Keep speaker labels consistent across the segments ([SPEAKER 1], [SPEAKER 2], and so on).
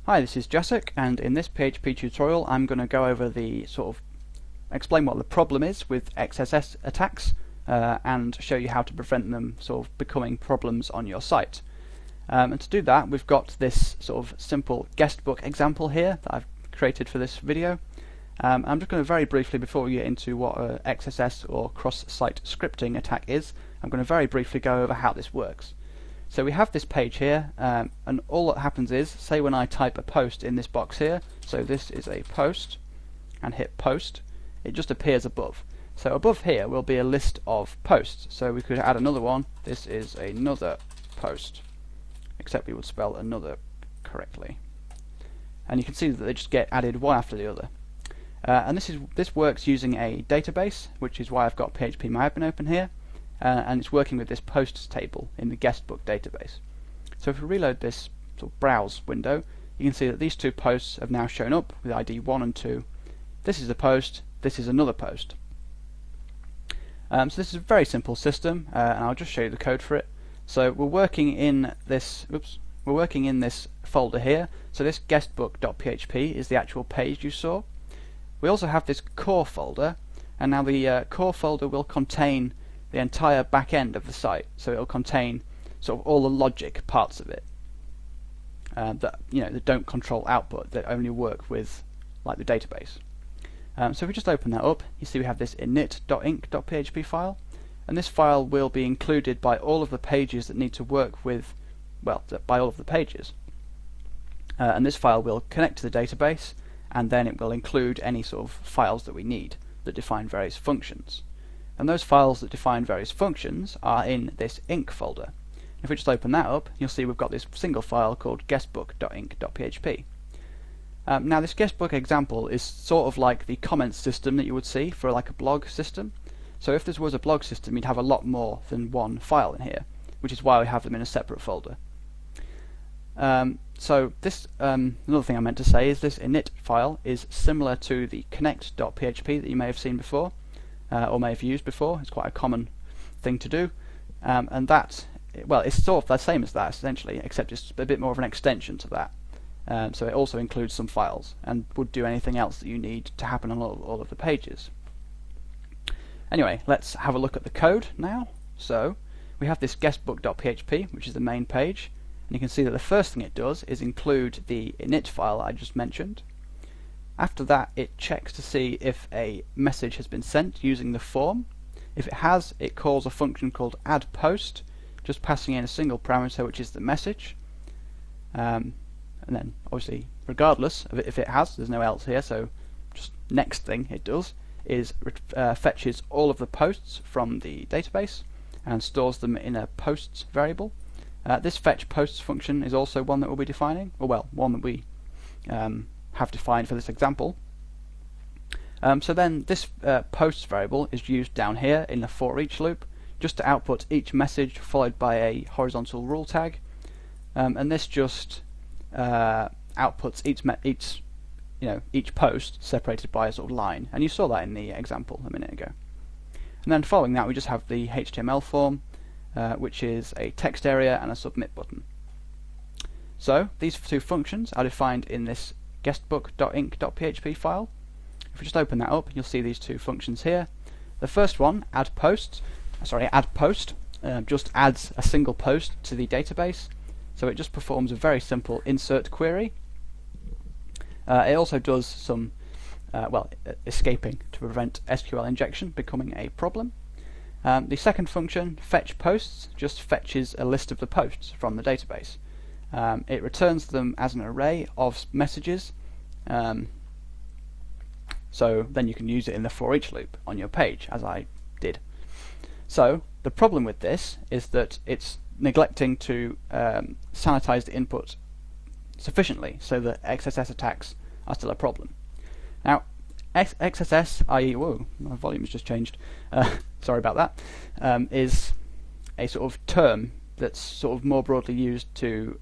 [SPEAKER 1] Hi, this is Jacek, and in this PHP tutorial I'm going to go over explain what the problem is with XSS attacks and show you how to prevent them becoming problems on your site. And to do that, we've got this simple guestbook example here that I've created for this video. I'm just going to very briefly, before we get into what XSS or cross-site scripting attack is, I'm going to very briefly go over how this works. So we have this page here, and all that happens is, say when I type a post in this box here, so this is a post, and hit post, it just appears above. So above here will be a list of posts, so we could add another one. This is another post, except we would spell another correctly. And you can see that they just get added one after the other. And this works using a database, which is why I've got PHP Programming open here. And it's working with this posts table in the guestbook database. So if we reload this browse window, you can see that these two posts have now shown up with ID 1 and 2. This is a post, this is another post. So this is a very simple system, and I'll just show you the code for it. So we're working in this folder here. So this guestbook.php is the actual page you saw. We also have this core folder, and now the core folder will contain the entire back end of the site, so it'll contain all the logic parts of it that don't control output, that only work with the database. So if we just open that up, you see we have this init.inc.php file, and this file will be included by all of the pages that need to work with, by all of the pages. And this file will connect to the database, and then it will include any files that we need that define various functions. And those files that define various functions are in this inc folder. If we just open that up, you'll see we've got this single file called guestbook.inc.php. Now this guestbook example is sort of like the comments system that you would see for a blog system. So if this was a blog system, you'd have a lot more than one file in here, which is why we have them in a separate folder. So this another thing I meant to say is this init file is similar to the connect.php that you may have seen before. Or may have used before. It's quite a common thing to do, and that, it's sort of the same as that essentially, except it's a bit more of an extension to that. So it also includes some files and would do anything else that you need to happen on all of the pages. Anyway, let's have a look at the code now. So we have this guestbook.php, which is the main page, and you can see that the first thing it does is include the init file I just mentioned. After that, it checks to see if a message has been sent using the form. If it has, it calls a function called addPost, just passing in a single parameter, which is the message. And then, obviously, regardless of if it has, there's no else here, so just next thing it does is fetches all of the posts from the database and stores them in a posts variable. This fetch posts function is also one that we'll be defining, or one that we have defined for this example. So then this posts variable is used down here in the for each loop just to output each message followed by a horizontal rule tag, and this just outputs each post separated by a line, and you saw that in the example a minute ago. And then following that, we just have the HTML form, which is a text area and a submit button. So these two functions are defined in this guestbook.inc.php file. If we just open that up, you'll see these two functions here. The first one, addPost, just adds a single post to the database. So it just performs a very simple insert query. It also does some escaping to prevent SQL injection becoming a problem. The second function, fetchPosts, just fetches a list of the posts from the database. It returns them as an array of messages, so then you can use it in the for each loop on your page, as I did. So the problem with this is that it's neglecting to sanitize the input sufficiently so that XSS attacks are still a problem. Now XSS, i.e. whoa, my volume has just changed, sorry about that, is a term that's more broadly used to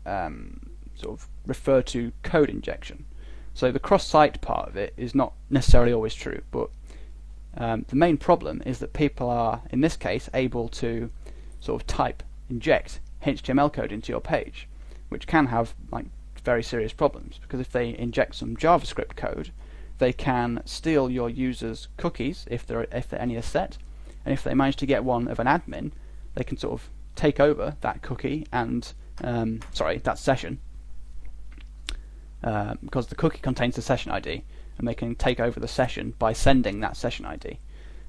[SPEAKER 1] refer to code injection. So the cross-site part of it is not necessarily always true, but the main problem is that people are, in this case, able to inject HTML code into your page, which can have very serious problems, because if they inject some JavaScript code, they can steal your users' cookies if any are set, and if they manage to get one of an admin, they can sort of take over that cookie and that session, because the cookie contains the session ID, and they can take over the session by sending that session ID.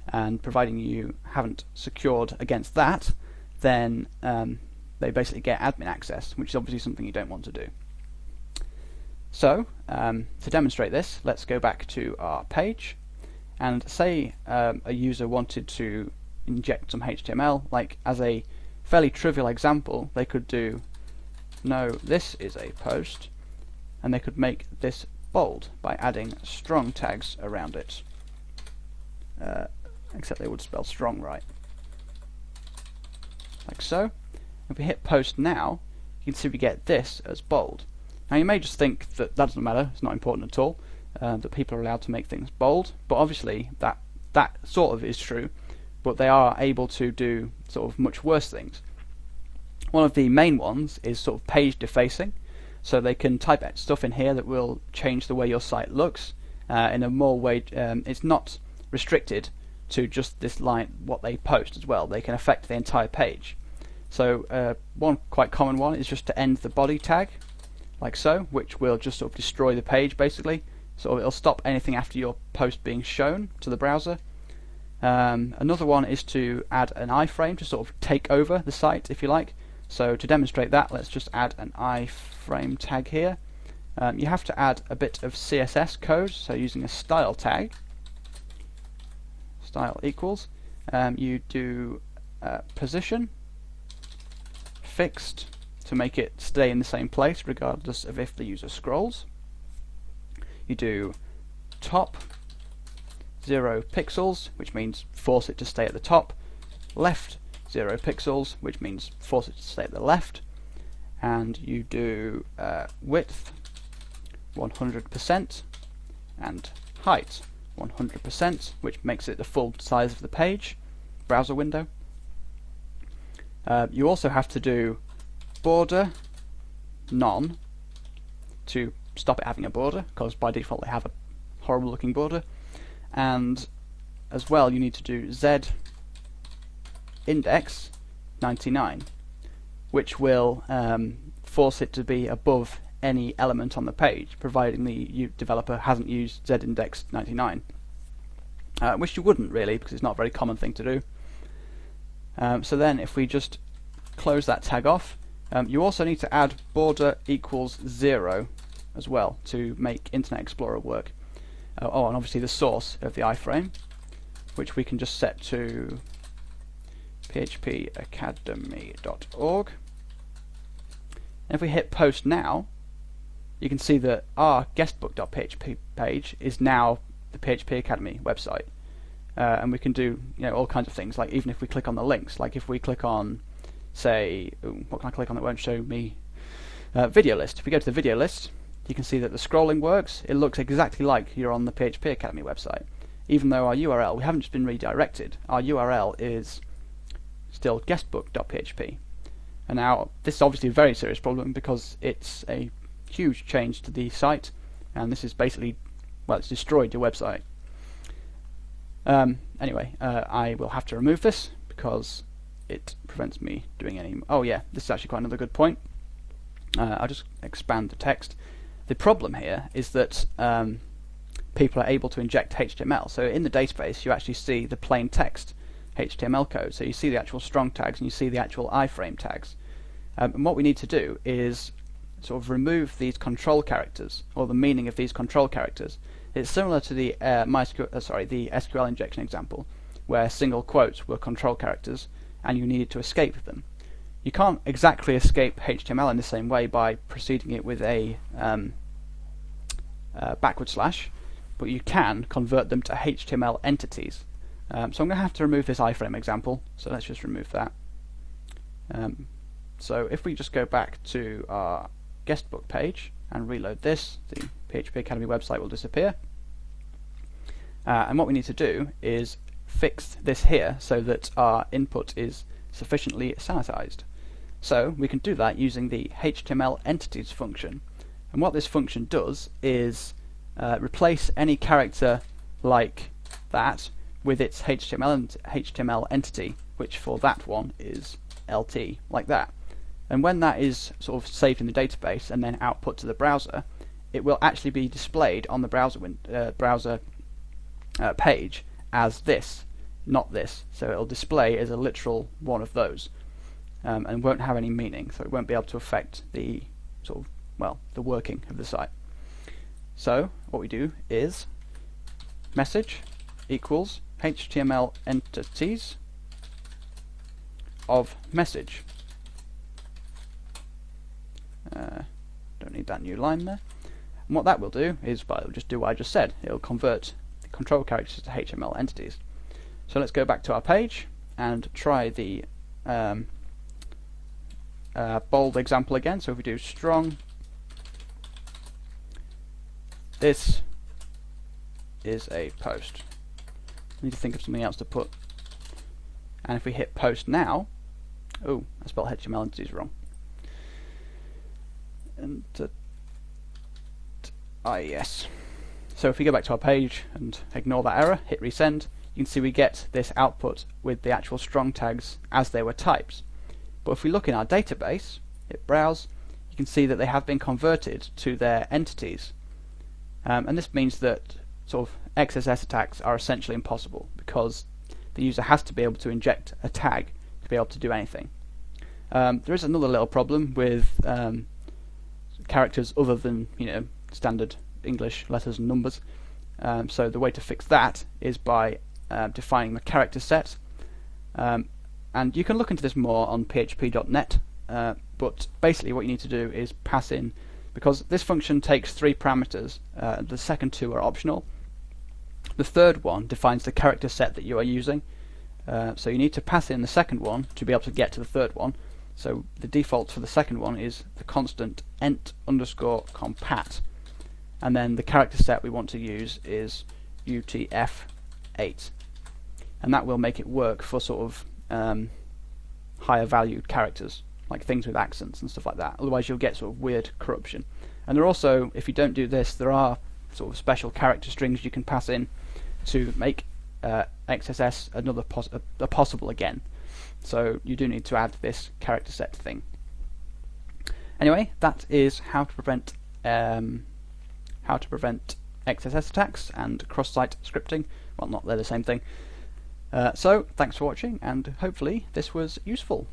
[SPEAKER 1] And providing you haven't secured against that, then they basically get admin access, which is obviously something you don't want to do. So to demonstrate this, let's go back to our page, and say a user wanted to inject some HTML. Like, as a fairly trivial example, they could do no, this is a post, and they could make this bold by adding strong tags around it, except they would spell strong right, like so. If we hit post now, you can see we get this as bold. Now you may just think that doesn't matter, it's not important at all, that people are allowed to make things bold, but obviously that sort of is true, but they are able to do sort of much worse things. One of the main ones is sort of page defacing, so they can type stuff in here that will change the way your site looks in a more way. It's not restricted to just this line, what they post as well. They can affect the entire page. So one quite common one is just to end the body tag, like so, which will just sort of destroy the page basically. So it'll stop anything after your post being shown to the browser. Another one is to add an iframe to sort of take over the site, if you like. So to demonstrate that, let's just add an iframe tag here. You have to add a bit of CSS code, so using a style tag, style equals, you do position fixed to make it stay in the same place regardless of if the user scrolls. You do top 0 pixels, which means force it to stay at the top, left 0 pixels, which means force it to stay at the left, and you do width 100% and height 100%, which makes it the full size of the page, browser window. You also have to do border none to stop it having a border, because by default they have a horrible looking border, and as well you need to do z index 99, which will force it to be above any element on the page, providing the developer hasn't used z index 99, which you wouldn't really, because it's not a very common thing to do. So then if we just close that tag off, you also need to add border equals 0 as well to make Internet Explorer work. And obviously the source of the iframe, which we can just set to phpacademy.org. And if we hit post now, you can see that our guestbook.php page is now the PHP Academy website. And we can do all kinds of things, like even if we click on the links, like if we click on, say, what can I click on that won't show me? Video list. If we go to the video list, you can see that the scrolling works. It looks exactly like you're on the PHP Academy website, even though our URL, we haven't just been redirected. Our URL is still guestbook.php. And now this is obviously a very serious problem, because it's a huge change to the site, and this is basically, well, it's destroyed your website. Anyway, I will have to remove this because it prevents me doing any. Oh yeah, this is actually quite another good point. I'll just expand the text. The problem here is that people are able to inject HTML. So in the database, you actually see the plain text HTML code. So you see the actual strong tags and you see the actual iframe tags. And what we need to do is sort of remove these control characters, or the meaning of these control characters. It's similar to the the SQL injection example, where single quotes were control characters and you needed to escape them. You can't exactly escape HTML in the same way by preceding it with a backward slash, but you can convert them to HTML entities. So I'm going to have to remove this iframe example, so let's just remove that. So if we just go back to our guestbook page and reload this, the PHP Academy website will disappear. And what we need to do is fix this here so that our input is sufficiently sanitized. So we can do that using the HTML entities function. And what this function does is replace any character like that with its HTML entity, which for that one is LT, like that. And when that is sort of saved in the database and then output to the browser, it will actually be displayed on the browser page as this, not this. So it'll display as a literal one of those, and won't have any meaning. So it won't be able to affect the sort of, well, the working of the site. So what we do is message equals HTML entities of message. Don't need that new line there. And what that will do is, well, it'll just do what I just said. It'll convert the control characters to HTML entities. So let's go back to our page and try the bold example again. So if we do strong, this is a post. I need to think of something else to put. And if we hit post now, oh, I spelled HTML entities wrong. And yes. So if we go back to our page and ignore that error, hit resend, you can see we get this output with the actual strong tags as they were typed. But if we look in our database, hit browse, you can see that they have been converted to their entities. And this means that sort of XSS attacks are essentially impossible, because the user has to be able to inject a tag to be able to do anything. There is another little problem with characters other than, you know, standard English letters and numbers. So the way to fix that is by defining the character set. And you can look into this more on php.net, but basically what you need to do is pass in, because this function takes 3 parameters, the second 2 are optional. The third one defines the character set that you are using, so you need to pass in the second one to be able to get to the third one. So the default for the second one is the constant ent_compat, and then the character set we want to use is UTF-8, and that will make it work for sort of higher valued characters, like things with accents and stuff like that. Otherwise you'll get sort of weird corruption. And there are also, if you don't do this, there are sort of special character strings you can pass in to make XSS another possible again. So you do need to add this character set thing. Anyway, that is how to prevent XSS attacks and cross-site scripting. Well, not they're the same thing. So thanks for watching, and hopefully this was useful.